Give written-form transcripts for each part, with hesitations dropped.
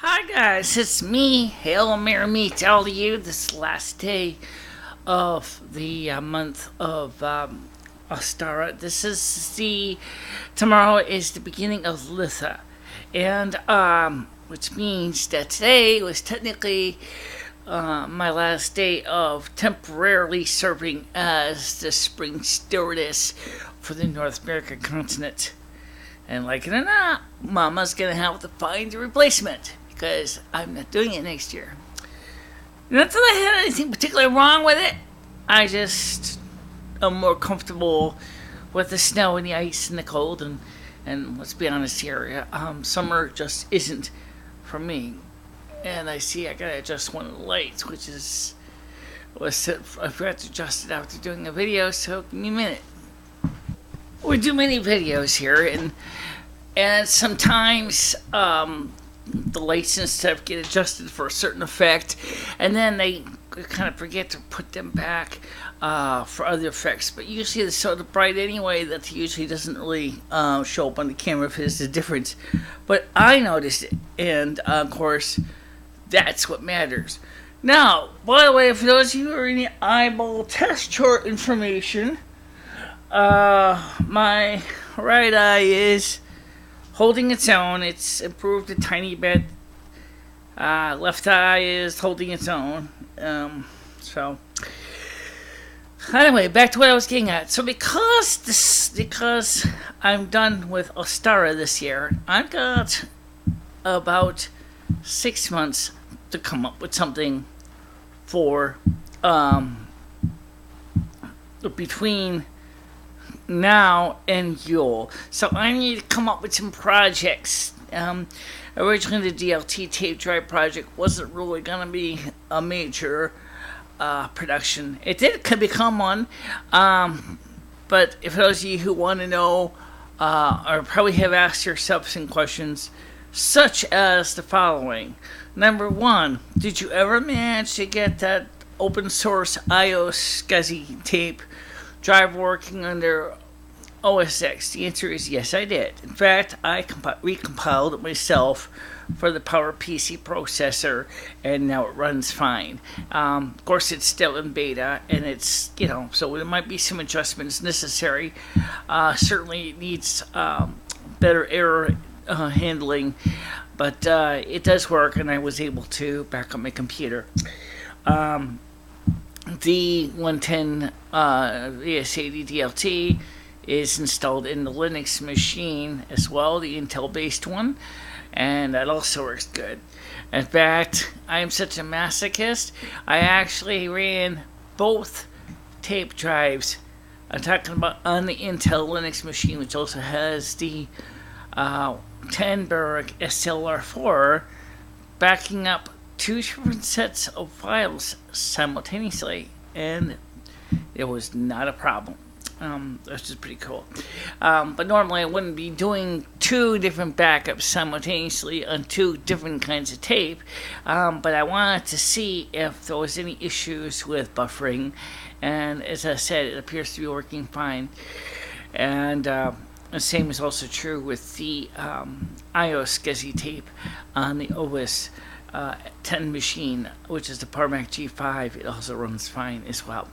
Hi guys, it's me, MicheleMarieDalene. This last day of the month of Ostara. Tomorrow is the beginning of Litha, and which means that today was technically my last day of temporarily serving as the spring stewardess for the North American continent. And like it or not, Mama's gonna have to find a replacement because I'm not doing it next year. Not that I had anything particularly wrong with it. I just am more comfortable with the snow and the ice and the cold, and let's be honest here, summer just isn't for me. And I gotta adjust one of the lights, which is I forgot to adjust it after doing a video, so give me a minute. We do many videos here, and sometimes the lights and stuff get adjusted for a certain effect, and then they kind of forget to put them back for other effects. But usually they're so bright anyway that it usually doesn't really show up on the camera if there's a difference. But I noticed it, and of course, that's what matters. Now, by the way, for those of you who are in the eyeball test chart information, my right eye is holding its own. It's improved a tiny bit. Left eye is holding its own. So anyway, back to what I was getting at. So because I'm done with Ostara this year, I've got about 6 months to come up with something for between now and Yule. So I need to come up with some projects. Originally the DLT tape drive project wasn't really going to be a major production. It did become one, but if those of you who want to know or probably have asked yourself some questions such as the following. Number one, did you ever manage to get that open source iOS SCSI tape drive working under OS X? The answer is yes, I did. In fact, I recompiled it myself for the PowerPC processor, and now it runs fine. Of course, it's still in beta, and it's, so there might be some adjustments necessary. Certainly it needs better error handling, but it does work, and I was able to back up my computer. The 110 VS80 DLT is installed in the Linux machine as well, the Intel-based one, and that also works good. In fact, I am such a masochist, I actually ran both tape drives. I'm talking about on the Intel Linux machine, which also has the Tenberg SLR4, backing up two different sets of files simultaneously, and it was not a problem. Which is pretty cool. But normally I wouldn't be doing two different backups simultaneously on two different kinds of tape, but I wanted to see if there was any issues with buffering, and as I said, it appears to be working fine. And the same is also true with the iOS SCSI tape on the OS 10 machine, which is the PowerMac G5. It also runs fine as well.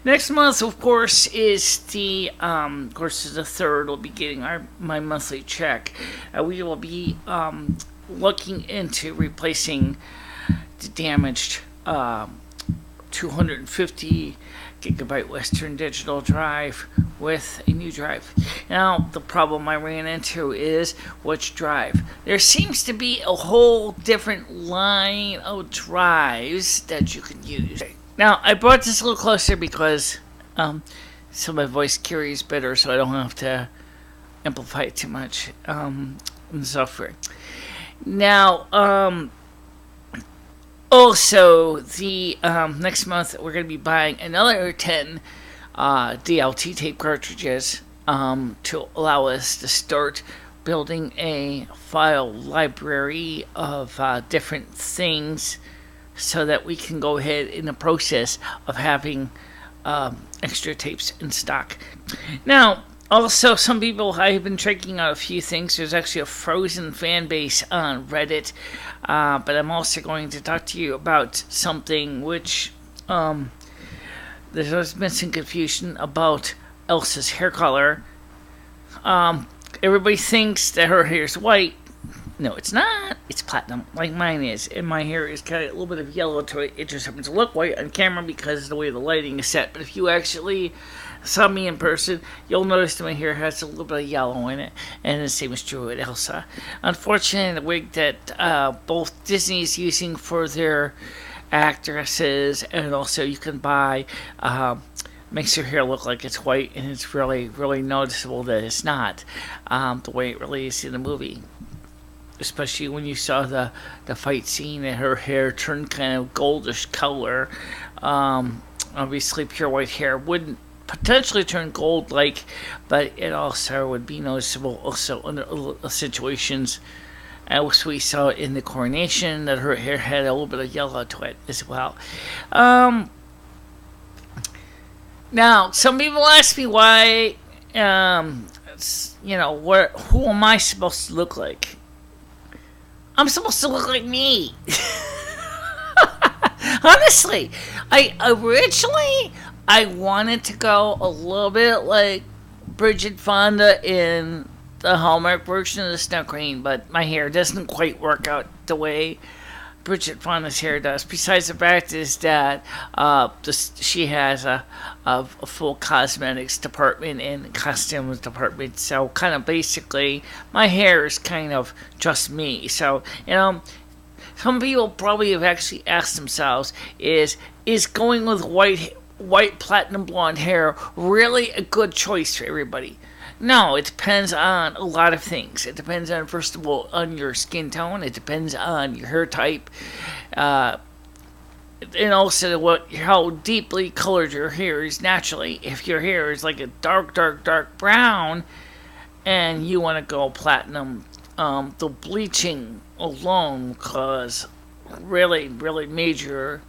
Next month, of course, is the third. We'll be getting my monthly check. We will be looking into replacing the damaged 250 gigabyte Western Digital drive with a new drive. Now, the problem I ran into is which drive. There seems to be a whole different line of drives that you can use. Now, I brought this a little closer because so my voice carries better, so I don't have to amplify it too much in the software. Now, also, the next month we're going to be buying another 10 DLT tape cartridges to allow us to start building a file library of different things so that we can go ahead in the process of having extra tapes in stock. Now, Also, some people, I've been checking out a few things. There's actually a Frozen fan base on Reddit, but I'm also going to talk to you about something which there's been some confusion about Elsa's hair color. Everybody thinks that her hair is white. No, it's not. It's platinum, like mine is. And my hair is got a little bit of yellow to it. It just happens to look white on camera because of the way the lighting is set. But if you actually saw me in person, you'll notice that my hair has a little bit of yellow in it. And the same is true with Elsa. Unfortunately, the wig that both Disney is using for their actresses, and also you can buy, makes your hair look like it's white, and it's really, really noticeable that it's not the way it really is in the movie. Especially when you saw the fight scene and her hair turned kind of goldish color. Obviously, pure white hair wouldn't potentially turn gold-like, but it also would be noticeable also under situations. As we saw in the coronation, that her hair had a little bit of yellow to it as well. Now, some people ask me why, who am I supposed to look like? I'm supposed to look like me. Honestly, I wanted to go a little bit like Bridget Fonda in the Hallmark version of the Snow Queen, but my hair doesn't quite work out the way Bridget Fonda's hair does. Besides the fact is that she has a full cosmetics department and costumes department, so kind of basically my hair is kind of just me. So some people probably have actually asked themselves, is going with white platinum blonde hair really a good choice for everybody? No, it depends on a lot of things. It depends on, first of all, on your skin tone. It depends on your hair type. And also how deeply colored your hair is naturally. If your hair is like a dark brown and you want to go platinum, the bleaching alone cause really, really major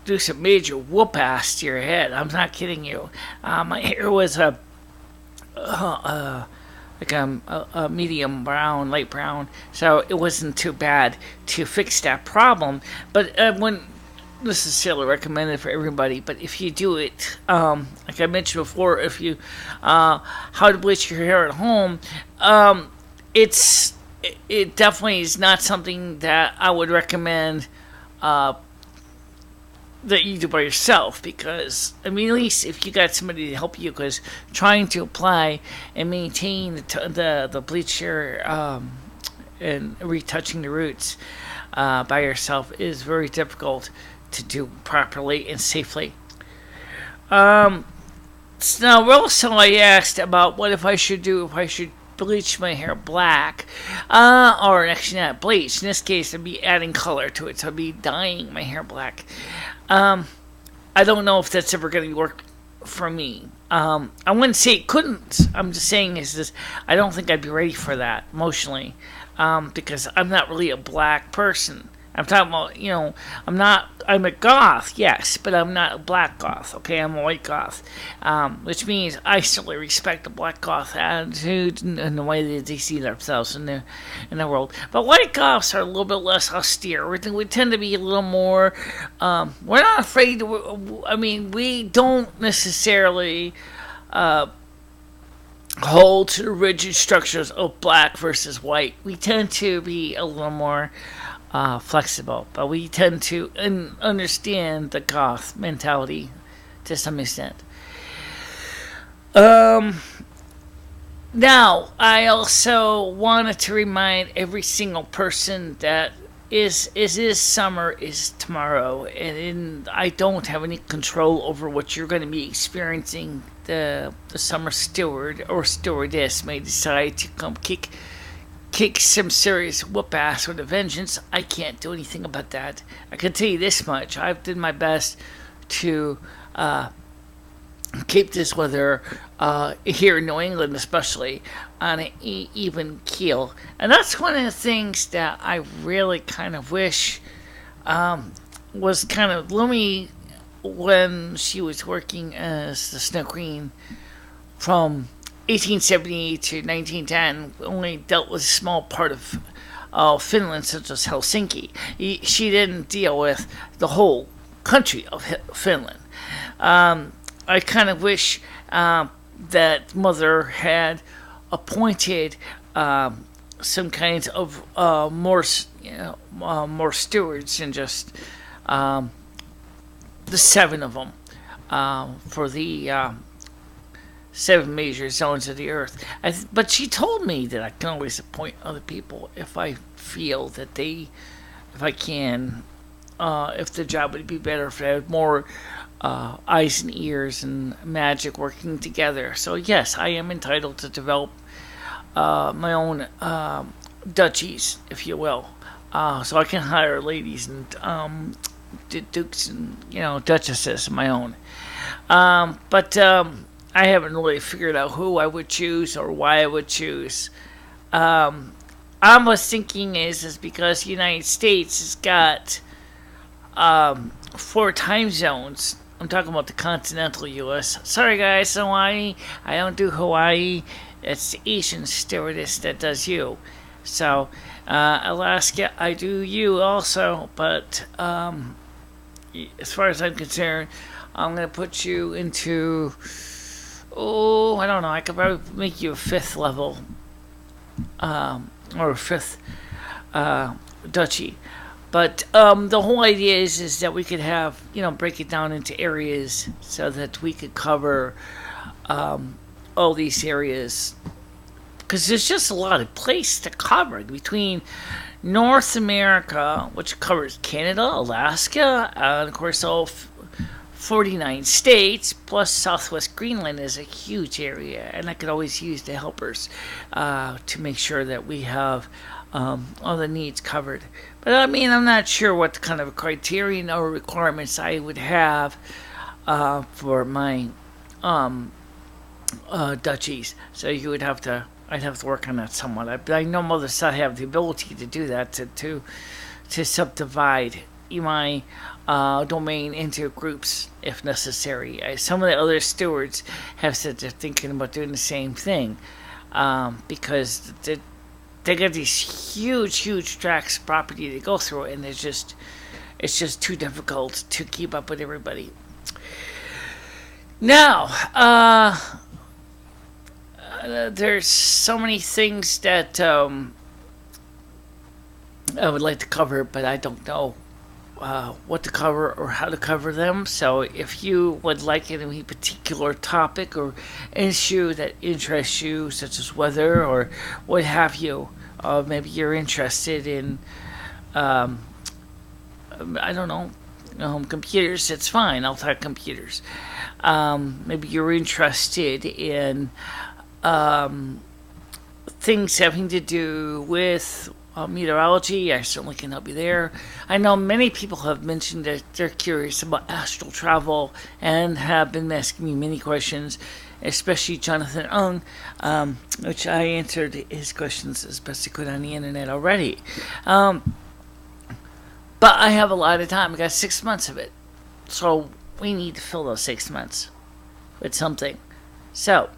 do some major whoop ass to your head. I'm not kidding you. My hair was a medium brown, light brown, so it wasn't too bad to fix that problem. But when necessarily recommended for everybody, but if you do it, like I mentioned before, if you how to bleach your hair at home, it definitely is not something that I would recommend that you do by yourself, because at least if you got somebody to help you, because trying to apply and maintain the bleach hair and retouching the roots by yourself is very difficult to do properly and safely. So now also I asked about what if I should bleach my hair black, or actually not bleach. In this case, I'd be adding color to it, so I'd be dyeing my hair black. I don't know if that's ever going to work for me. I wouldn't say it couldn't. I'm just saying I don't think I'd be ready for that emotionally, because I'm not really a black person. I'm talking about, I'm a goth, yes, but I'm not a black goth, okay? I'm a white goth, which means I certainly respect the black goth attitude and the way that they see themselves in the world. But white goths are a little bit less austere. We tend to be a little more, we're not afraid we don't necessarily hold to the rigid structures of black versus white. We tend to be a little more flexible, but we tend to understand the goth mentality to some extent. Now, I also wanted to remind every single person that is summer is tomorrow, and I don't have any control over what you're going to be experiencing. The summer steward or stewardess may decide to come kick some serious whoop ass with a vengeance. I can't do anything about that. I can tell you this much: I've did my best to keep this weather here in New England, especially, on an even keel. And that's one of the things that I really kind of wish was kind of looming when she was working as the Snow Queen from 1870 to 1910, only dealt with a small part of Finland, such as Helsinki. She didn't deal with the whole country of Finland. I kind of wish that Mother had appointed some kinds of more stewards than just the seven of them for the seven major zones of the earth. But she told me that I can always appoint other people if I feel that if I can, if the job would be better if I had more eyes and ears and magic working together. So yes, I am entitled to develop my own duchies, if you will. So I can hire ladies and dukes and duchesses of my own. But I haven't really figured out who I would choose or why I would choose. I was thinking is because the United States has got 4 time zones. I'm talking about the continental U.S. Sorry guys, Hawaii. I don't do Hawaii. It's the Asian stewardess that does you. So Alaska, I do you also. But as far as I'm concerned, I'm going to put you into... Oh, I don't know. I could probably make you a 5th level, or a 5th duchy. But the whole idea is that we could have, break it down into areas so that we could cover all these areas. Because there's just a lot of place to cover between North America, which covers Canada, Alaska, and of course all 49 states, plus Southwest Greenland is a huge area, and I could always use the helpers to make sure that we have all the needs covered. But I mean, I'm not sure what kind of criterion or requirements I would have for my duchies. So you would have to, I'd have to work on that somewhat. I know Mother Sod have the ability to do that, to subdivide my domain into groups if necessary. Some of the other stewards have said they're thinking about doing the same thing because they got these huge tracts of property to go through, and it's just too difficult to keep up with everybody. Now, there's so many things that I would like to cover, but I don't know what to cover or how to cover them. So if you would like any particular topic or issue that interests you, such as weather or what have you, maybe you're interested in I don't know, computers, it's fine, I'll talk computers. Maybe you're interested in things having to do with meteorology, I certainly can help you there. I know many people have mentioned that they're curious about astral travel and have been asking me many questions, especially Jonathan Ung, which I answered his questions as best I could on the internet already. But I have a lot of time. I got 6 months of it. So we need to fill those 6 months with something. So,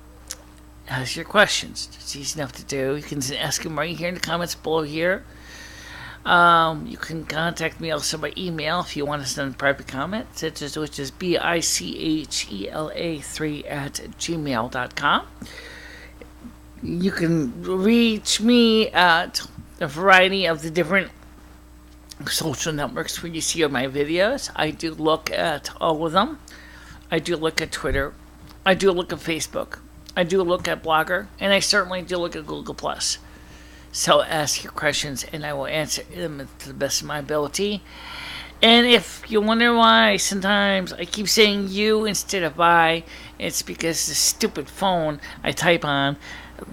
ask your questions. It's easy enough to do. You can ask them right here in the comments below here. You can contact me also by email if you want to send a private comment, which is bicehela3@gmail.com. You can reach me at a variety of the different social networks where you see my videos. I do look at all of them. I do look at Twitter. I do look at Facebook. I do look at Blogger, and I certainly do look at Google+. So ask your questions, and I will answer them to the best of my ability. And if you wonder why sometimes I keep saying you instead of I, it's because the stupid phone I type on,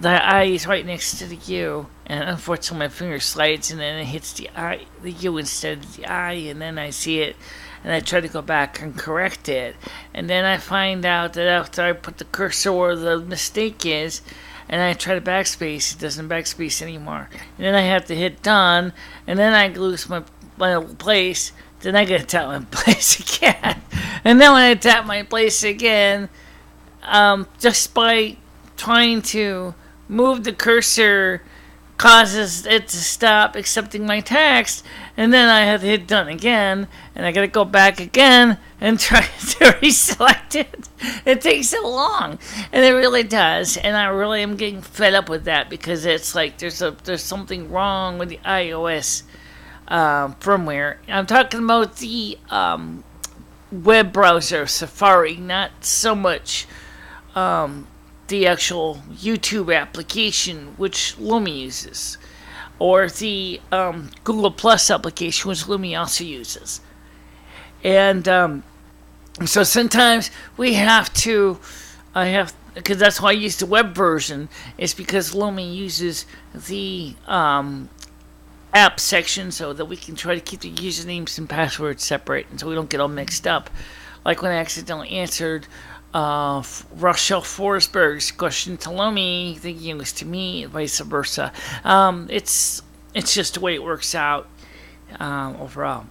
the I is right next to the U, and unfortunately my finger slides, and then it hits the U instead of the I, and then I see it. And I try to go back and correct it. And then I find out that after I put the cursor where the mistake is, and I try to backspace, it doesn't backspace anymore. And then I have to hit done, and then I lose my place. Then I gotta tell my place again. And then when I tap my place again, just by trying to move the cursor causes it to stop accepting my text, and then I have to hit done again, and I gotta go back again and try to reselect it. It takes so long, and it really does, and I really am getting fed up with that, because it's like there's something wrong with the iOS firmware. I'm talking about the web browser Safari, not so much the actual YouTube application, which Lumi uses, or the Google Plus application, which Lumi also uses. And so sometimes we have to, because that's why I use the web version, is because Lumi uses the app section so that we can try to keep the usernames and passwords separate, and so we don't get all mixed up. Like when I accidentally answered Rochelle Forsberg's question to Lumi, thinking it was to me, and vice versa. It's just the way it works out overall.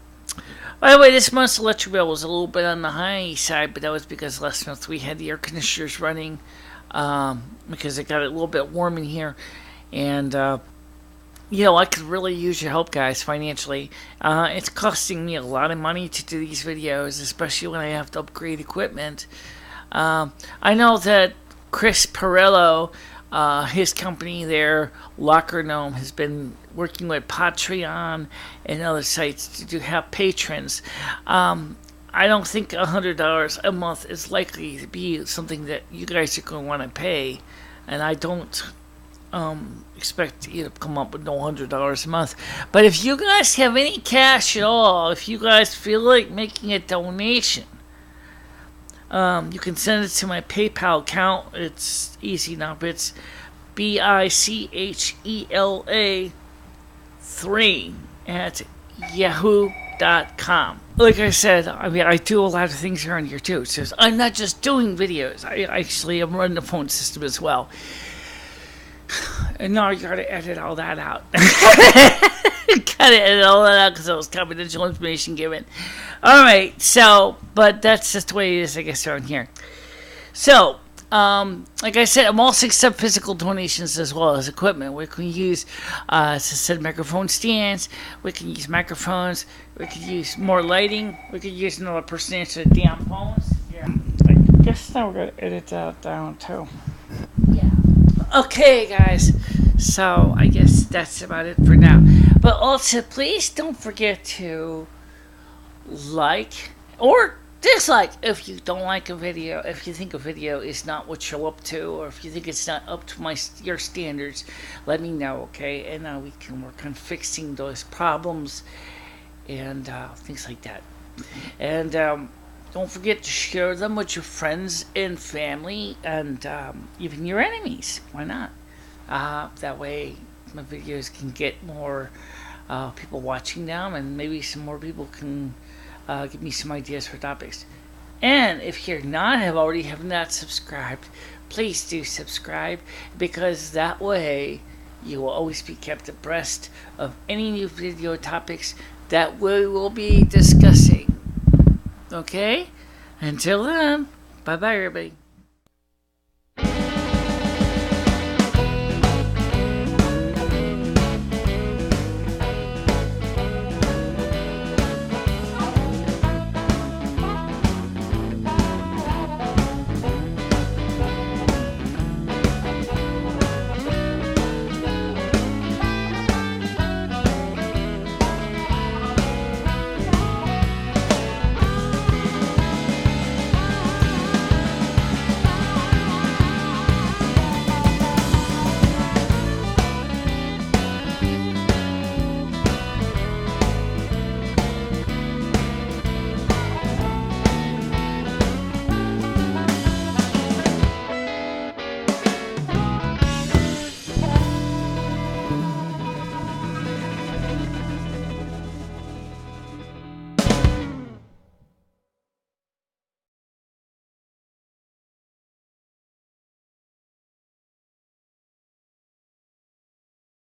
By the way, this month's electric bill was a little bit on the high side, but that was because last month we had the air conditioners running because it got a little bit warm in here, and I could really use your help, guys, financially. It's costing me a lot of money to do these videos, especially when I have to upgrade equipment. I know that Chris Perello, his company there, Locker Gnome, has been working with Patreon and other sites to have patrons. I don't think $100 a month is likely to be something that you guys are going to want to pay, and I don't expect you to come up with no $100 a month. But if you guys have any cash at all, if you guys feel like making a donation, you can send it to my PayPal account. It's easy enough. It's bicehela3@yahoo.com. Like I said, I do a lot of things around here too. So I'm not just doing videos. I actually am running the phone system as well. And now I gotta edit all that out. Gotta edit all that out because it was confidential information given. Alright, but that's just the way it is, I guess, around here. So, like I said, I'm also accept physical donations as well as equipment. We can use, as I said, microphone stands. We can use microphones. We could use more lighting. We could use another person to answer the damn phones. Yeah. I guess now we're going to edit that down, too. Yeah. Okay, guys. So, I guess that's about it for now. But also, please don't forget to like or dislike if you don't like a video, if you think a video is not what you're up to, or if you think it's not up to your standards. Let me know, okay? And we can work on fixing those problems and things like that. And don't forget to share them with your friends and family, and even your enemies. Why not? That way my videos can get more people watching them, and maybe some more people can give me some ideas for topics. And if you're not have not subscribed, please do subscribe, because that way you will always be kept abreast of any new video topics that we will be discussing. Okay? Until then, bye-bye, everybody.